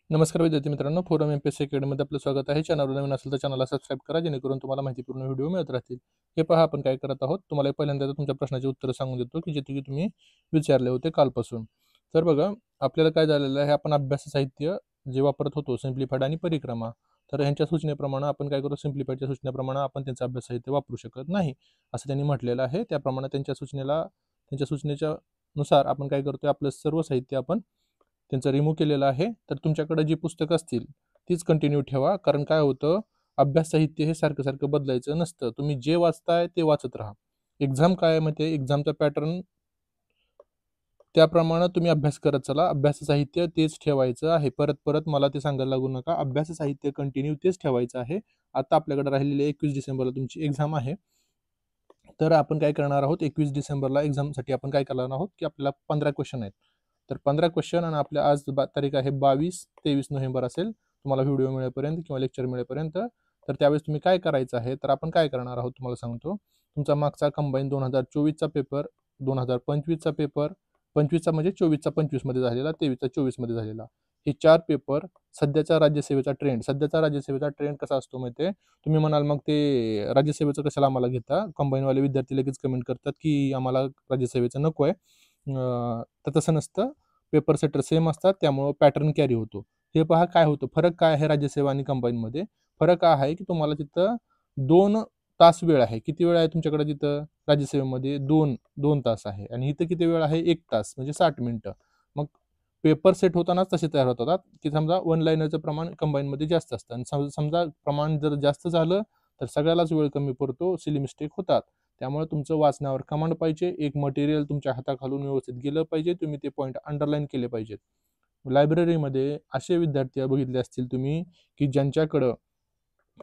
नमस्कार विद्यार्थी मित्रांनो, फोरम एमपीएससी अकॅडमीमध्ये आपलं स्वागत आहे. चॅनलवर नवीन असेल तर चॅनलला सबस्क्राईब करा, जेणेकरून तुम्हाला माहितीपूर्ण व्हिडिओ मिळत राहतील. हे पहा, आपण काय करत आहोत. तुम्हाला पहिल्यांदा तुमच्या प्रश्नाची उत्तरं सांगून देतो की जे तुम्ही विचारले होते कालपासून. तर बघा, आपल्याला काय झालेलं आहे, आपण अभ्यास साहित्य जे वापरत होतो सिम्प्लिफाईड आणि परिक्रमा, तर यांच्या सूचनेप्रमाणे आपण काय करू, सिम्प्लिफाईडच्या सूचनेप्रमाणे आपण त्यांचं अभ्यास साहित्य वापरू शकत नाही असं त्यांनी म्हटलेलं आहे. त्याप्रमाणे त्यांच्या सूचनेच्या नुसार आपण काय करतोय, आपलं सर्व साहित्य आपण त्यांचं रिमूव्ह केलेलं आहे. तर तुमच्याकडे जी पुस्तकं असतील तीच कंटिन्यू ठेवा, कारण काय होतं, अभ्यास साहित्य हे सारखं सारखं बदलायचं नसतं. तुम्ही जे वाचताय ते वाचत राहा. एक्झाम काय आहे माहिती आहे, एक्झामचा पॅटर्न त्याप्रमाणे तुम्ही अभ्यास करत चला. अभ्यास साहित्य तेच ठेवायचं आहे. परत परत मला ते सांगायला लागू नका. अभ्यास साहित्य कंटिन्यू तेच ठेवायचं आहे. आता आपल्याकडे राहिलेले 21 डिसेंबरला तुमची एक्झाम आहे. तर आपण काय करणार आहोत, 21 डिसेंबरला एक्झामसाठी आपण काय करणार आहोत की आपल्याला 15 क्वेश्चन आहेत. तर 15 क्वेश्चन आणि आपल्या आज तारीख आहे 22-23 नोव्हेंबर असेल तुम्हाला व्हिडिओ मिळेपर्यंत किंवा लेक्चर मिळेपर्यंत. तर त्यावेळेस तुम्ही काय करायचं आहे, तर आपण काय करणार आहोत तुम्हाला सांगतो. तुमचा मागचा कंबाईन 2024चा पेपर, 2025चा पेपर, 25चा म्हणजे 24चा 25 मध्ये झालेला, 23चा 24 मध्ये झालेला, हे 4 पेपर. सध्याचा राज्यसेवेचा ट्रेंड कसा असतो माहिती आहे. तुम्ही म्हणाल मग ते राज्यसेवेचं कशाला आम्हाला घेता, कंबाईनवाले विद्यार्थी लगेच कमेंट करतात की आम्हाला राज्यसेवेचं नको आहे. तर तसं नसतं, पेपर सेटर सेम असतात, त्यामुळं पॅटर्न कॅरी होतो. हे पहा काय होतं, फरक काय आहे राज्यसेवा आणि कंबाईनमध्ये. फरक हा आहे की तुम्हाला तिथं 2 तास वेळ आहे. किती वेळ आहे तुमच्याकडे तिथं राज्यसेवेमध्ये? 2 तास आहे, आणि इथं किती वेळ आहे? 1 तास, म्हणजे 60 मिनिटं. मग पेपर सेट होतानाच तसे तयार होतात की समजा वन लाईनरचं प्रमाण कंबाईनमध्ये जास्त असतं, आणि समजा प्रमाण जर जास्त झालं तर सगळ्यालाच वेळ कमी पडतो, सिली मिस्टेक होतात. त्यामुळे तुमचं वाचनावर कमांड पाहिजे, एक मटेरियल तुमच्या हाताखालून व्यवस्थित गेलं पाहिजे, तुम्ही ते पॉईंट अंडरलाईन केले पाहिजेत. लायब्ररीमध्ये असे विद्यार्थी बघितले असतील तुम्ही की ज्यांच्याकडं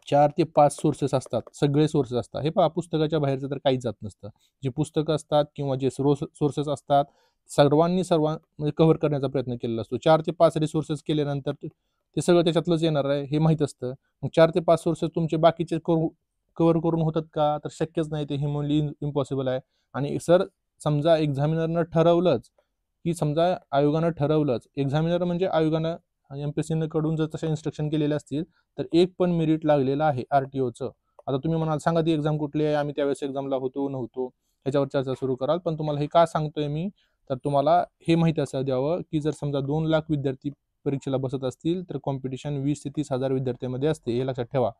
4 ते 5 सोर्सेस असतात, सगळे सोर्सेस असतात. हे पहा, पुस्तकाच्या बाहेरचं तर काहीच जात नसतं. जी पुस्तकं असतात किंवा जे सोर्सेस असतात, म्हणजे कव्हर करण्याचा प्रयत्न केलेला असतो. 4 ते 5 रिसोर्सेस केल्यानंतर ते सगळं त्याच्यातलंच येणार आहे हे माहीत असतं. मग 4 ते 5 सोर्सेस तुमचे बाकीचे कव्हर करून होतात का? तर शक्यच नाही, ते ह्युमनली इम्पॉसिबल आहे. आणि सर, समजा एक्झामिनरनं ठरवलंच, की समजा आयोगानं ठरवलंच, एक्झामिनर म्हणजे आयोगानं एमपीएससीनं कडून जर तशा इन्स्ट्रक्शन केलेल्या असतील, तर एक पण मेरिट लागलेलं आहे आरटीओचं. आता तुम्ही म्हणाल सांगा ती एक्झाम कुठली आहे, आम्ही त्यावेळेस एक्झामला होतो नव्हतो, ह्याच्यावर चर्चा सुरू कराल. पण तुम्हाला हे का सांगतोय मी, तर तुम्हाला हे माहिती असं द्यावं की जर समजा 2 लाख विद्यार्थी परीक्षेला बसत असतील तर कॉम्पिटिशन 20 ते 30 हजार विद्यार्थ्यांमध्ये असते, हे लक्षात ठेवा.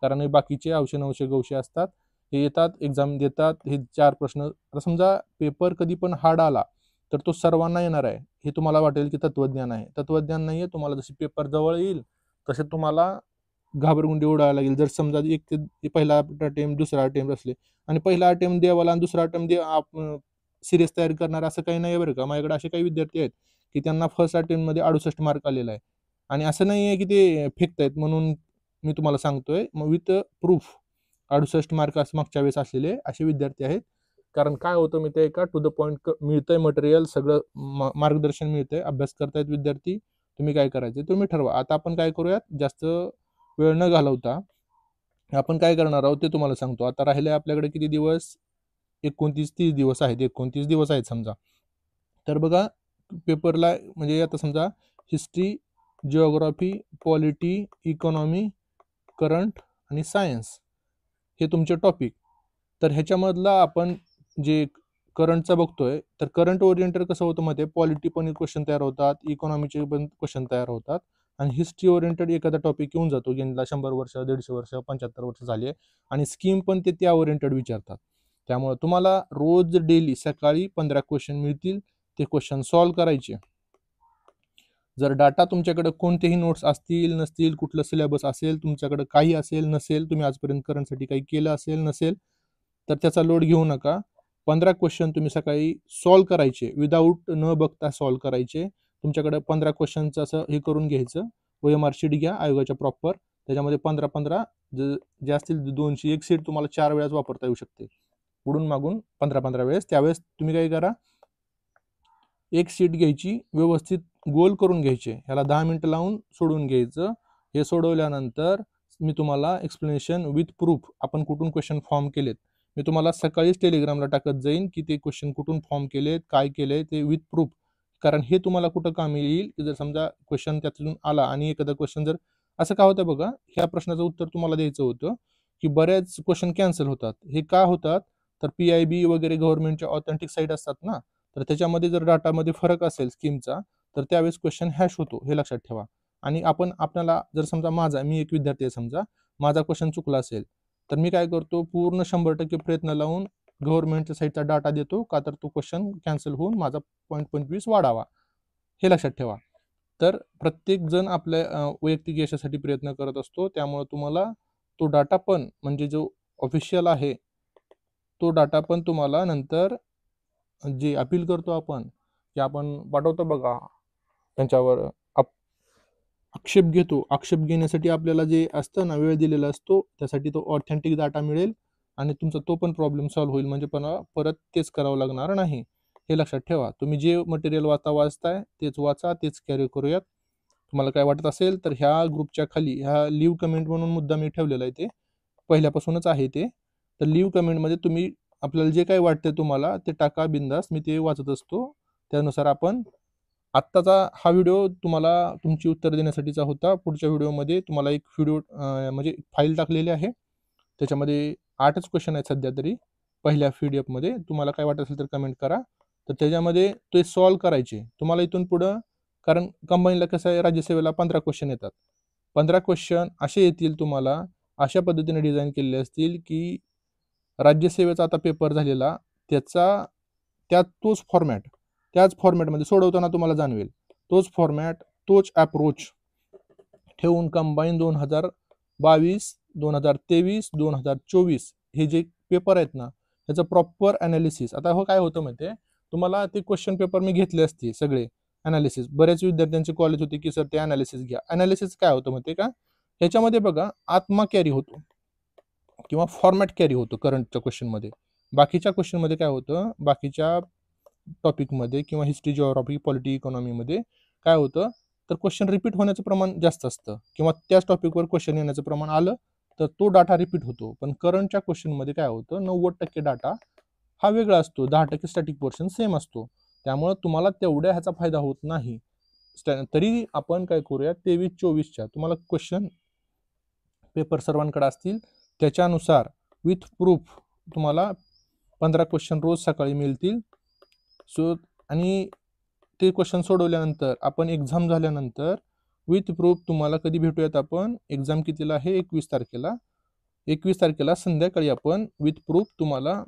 कारण हे बाकीचे औषध नवशे गवशे असतात, हे येतात एक्झाम देतात, हे 4 प्रश्न. आता समजा पेपर कधी पण हार्ड आला तर तो सर्वांना येणार आहे. हे तुम्हाला वाटेल की तत्वज्ञान आहे, तत्वज्ञान नाही आहे. तुम्हाला जसे पेपर जवळ येईल तसे तुम्हाला घाबरगुंडी उडायला लागेल. जर समजा एक ते पहिला अटेम्प्ट, दुसरा अटेम्प्ट असले, आणि पहिला अटेम्प्ट द्यावाला आणि दुसरा अटेम्प्ट सिरीज तयार करणार असं काही नाही बरं का. माझ्याकडे असे काही विद्यार्थी आहेत की त्यांना फर्स्ट अटेम्प्टमध्ये 68 मार्क आलेला आहे, आणि असं नाही आहे की ते फेकतायत म्हणून मी तुम्हाला सांगतोय. मग विथ प्रूफ 68 मार्क मागच्या वेळेस असलेले असे विद्यार्थी आहेत. कारण काय होतं मी ते का टू द पॉईंट मिळतंय मटेरियल, सगळं मार्गदर्शन मिळतंय, अभ्यास करतायत विद्यार्थी. तुम्ही काय करायचं तुम्ही ठरवा. आता आपण काय करूयात, जास्त वेळ न घालवता आपण काय करणार आहोत ते तुम्हाला सांगतो. आता राहिले आपल्याकडे किती दिवस? 29-30 दिवस आहेत. 29 दिवस आहेत समजा. तर बघा, पेपरला म्हणजे आता समजा history, geography, polity, economy, current आणि सायन्स हे तुमचे टॉपिक. तर ह्याच्यामधला आपण जे करंटचा बघतोय, तर करंट ओरिएंटेड कसं होतं मध्ये, पॉलिटी पण क्वेश्चन तयार होतात, इकॉनॉमीचे पण क्वेश्चन तयार होतात, आणि हिस्ट्री ओरिएंटेड एखादा टॉपिक येऊन जातो ज्यांना 100 वर्ष, 150 वर्ष, 75 वर्ष झाली आहे, आणि स्कीम पण ते त्या ओरिएंटेड विचारतात. त्यामुळे तुम्हाला रोज डेली सकाळी 15 क्वेश्चन मिळतील, ते क्वेश्चन सॉल्व्ह करायचे. जर डाटा तुमच्याकडे कोणतेही नोट्स असतील नसतील, कुठलं सिलेबस असेल तुमच्याकडे, काही असेल नसेल, तुम्ही आजपर्यंत करंटसाठी काही केलं असेल नसेल, तर त्याचा लोड घेऊ नका. 15 क्वेश्चन तुम्ही सकाळी सॉल्व्ह करायचे, विदाऊट न बघता सॉल्व्ह करायचे. तुमच्याकडे 15 क्वेश्चनचं असं हे करून घ्यायचं, OMR शीट घ्या आयोगाच्या प्रॉपर, त्याच्यामध्ये 15-15 जे असतील 200, एक सीट तुम्हाला 4 वेळाच वापरता येऊ शकते, पुढून मागून 15-15 वेळेस. त्यावेळेस तुम्ही काय करा, एक शीट घ्यायची, व्यवस्थित गोल करून घ्यायचे, ह्याला 10 मिनिटं लावून सोडून घ्यायचं. हे सोडवल्यानंतर मी तुम्हाला एक्सप्लेनेशन विथ प्रूफ आपण कुठून क्वेश्चन फॉर्म केलेत, मी तुम्हाला सकाळीच टेलिग्रामला टाकत जाईन की ते क्वेश्चन कुठून फॉर्म केलेत, काय केले ते विथ प्रूफ. कारण हे तुम्हाला कुठं कामी येईल, की जर समजा क्वेश्चन त्यातून आला आणि एखादा क्वेश्चन जर असं का होतं बघा, ह्या प्रश्नाचं उत्तर तुम्हाला द्यायचं होतं, की बऱ्याच क्वेश्चन कॅन्सल होतात. हे का होतात? तर PIB वगैरे गव्हर्नमेंटच्या ऑथेंटिक साईट असतात ना, तर त्याच्यामध्ये जर डाटामध्ये फरक असेल स्कीमचा, तर त्यावेळेस क्वेश्चन हॅश होतो, हे लक्षात ठेवा. आणि आपल्याला जर समजा मी एक विद्यार्थी आहे समजा, माझा क्वेश्चन चुकला असेल, तर मी काय करतो, पूर्ण 100% प्रयत्न लावून गव्हर्नमेंटच्या साईटचा डाटा देतो, का तर तो क्वेश्चन कॅन्सल होऊन माझा पॉईंट 25 वाढावा, हे लक्षात ठेवा. तर प्रत्येक जण आपल्या वैयक्तिक यशासाठी प्रयत्न करत असतो. त्यामुळे तुम्हाला तो डाटा पण म्हणजे जो ऑफिशियल आहे, तो डाटा पण तुम्हाला नंतर जे अपील करतो आपण, की आपण पाठवतो बघा त्यांच्यावर आक्षेप घेतो. आक्षेप घेण्यासाठी आपल्याला जे असतं ना, वेळ दिलेला असतो, त्यासाठी तो ऑथेंटिक डाटा मिळेल आणि तुमचा तो पण प्रॉब्लेम सॉल्व्ह होईल. म्हणजे परत तेच करावं लागणार नाही. हे लक्षात ठेवा. तुम्ही जे मटेरियल वाचताय, तेच वाचा, तेच कॅरी करूयात. तुम्हाला काय वाटत असेल तर ह्या ग्रुपच्या खाली ह्या लिव्ह कमेंट म्हणून मुद्दा मी ठेवलेला आहे, ते पहिल्यापासूनच आहे ते. तर लिव्ह कमेंटमध्ये तुम्ही आपल्याला जे काही वाटतंय तुम्हाला ते टाका बिंदास. मी ते वाचत असतो. त्यानुसार आपण आत्ताचा हा व्हिडिओ तुम्हाला तुमची उत्तर देण्यासाठीचा होता. पुढच्या व्हिडिओमध्ये तुम्हाला एक व्हिडिओ म्हणजे फाईल टाकलेली आहे. त्याच्यामध्ये 8च क्वेश्चन आहेत सध्या तरी पहिल्या PDF मध्ये. तुम्हाला काय वाटत असेल तर कमेंट करा. तर त्याच्यामध्ये ते सॉल्व्ह करायचे. तुम्हाला इथून पुढं कारण कंबाईनला कसं आहे, राज्यसेवेला 15 क्वेश्चन येतात. 15 क्वेश्चन असे येतील तुम्हाला, अशा पद्धतीने डिझाइन केलेले असतील, की राज्यसेवेचा आता पेपर झालेला त्याचा तोच फॉर्मॅट, त्याच फॉर्मॅटमध्ये सोडवताना तुम्हाला जाणवेल. तोच फॉर्मॅट, तोच अप्रोच ठेवून कंबाईन 2022, 2023, 2024 हे जे पेपर आहेत ना, त्याचं प्रॉपर ॲनालिसिस. आता काय होतं माहिती आहे, तुम्हाला ते क्वेश्चन पेपर मी घेतले असते सगळे ॲनालिसिस. बऱ्याच विद्यार्थ्यांचे कॉलेज होते, की सर ते ॲनालिसिस घ्या. ॲनालिसिस काय होतं माहिती आहे का? ह्याच्यामध्ये बघा आत्मा कॅरी होतो किंवा फॉर्मॅट कॅरी होतो करंटच्या क्वेश्चनमध्ये. बाकीच्या क्वेश्चनमध्ये काय होतं, बाकीच्या टॉपिकमध्ये किंवा हिस्ट्री, जिओग्राफी, पॉलिटी, इकॉनॉमीमध्ये काय होतं, तर क्वेश्चन रिपीट होण्याचं प्रमाण जास्त असतं किंवा त्याच टॉपिकवर क्वेश्चन येण्याचं प्रमाण आलं तर तो डाटा रिपीट होतो. पण करंटच्या क्वेश्चनमध्ये काय होतं, 90% डाटा हा वेगळा असतो, 10% स्टॅटिक पोर्शन सेम असतो. त्यामुळे तुम्हाला तेवढ्या ह्याचा फायदा होत नाही. तरी आपण काय करूया, 23-24च्या तुम्हाला क्वेश्चन पेपर सर्वांकडे असतील, त्याच्यानुसार विथ प्रूफ तुम्हाला 15 क्वेश्चन रोज सकाळी मिळतील. सो आणि ते क्वेश्चन सोडवल्यानंतर आपण एक्झाम झाल्यानंतर विथ प्रूफ तुम्हाला कधी भेटूयात आपण, एक्झाम कितीला आहे, 21 तारखेला. 21 तारखेला संध्याकाळी आपण विथ प्रूफ तुम्हाला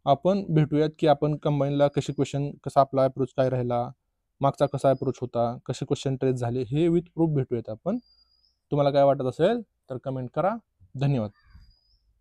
आपण भेटूयात, की आपण कंबाईनला कसा आपला अप्रोच काय राहिला, मागचा कसा अप्रोच होता, कसे क्वेश्चन ट्रेस झाले, हे विथ प्रूफ भेटूयात आपण. तुम्हाला काय वाटत असेल तर कमेंट करा. धन्यवाद.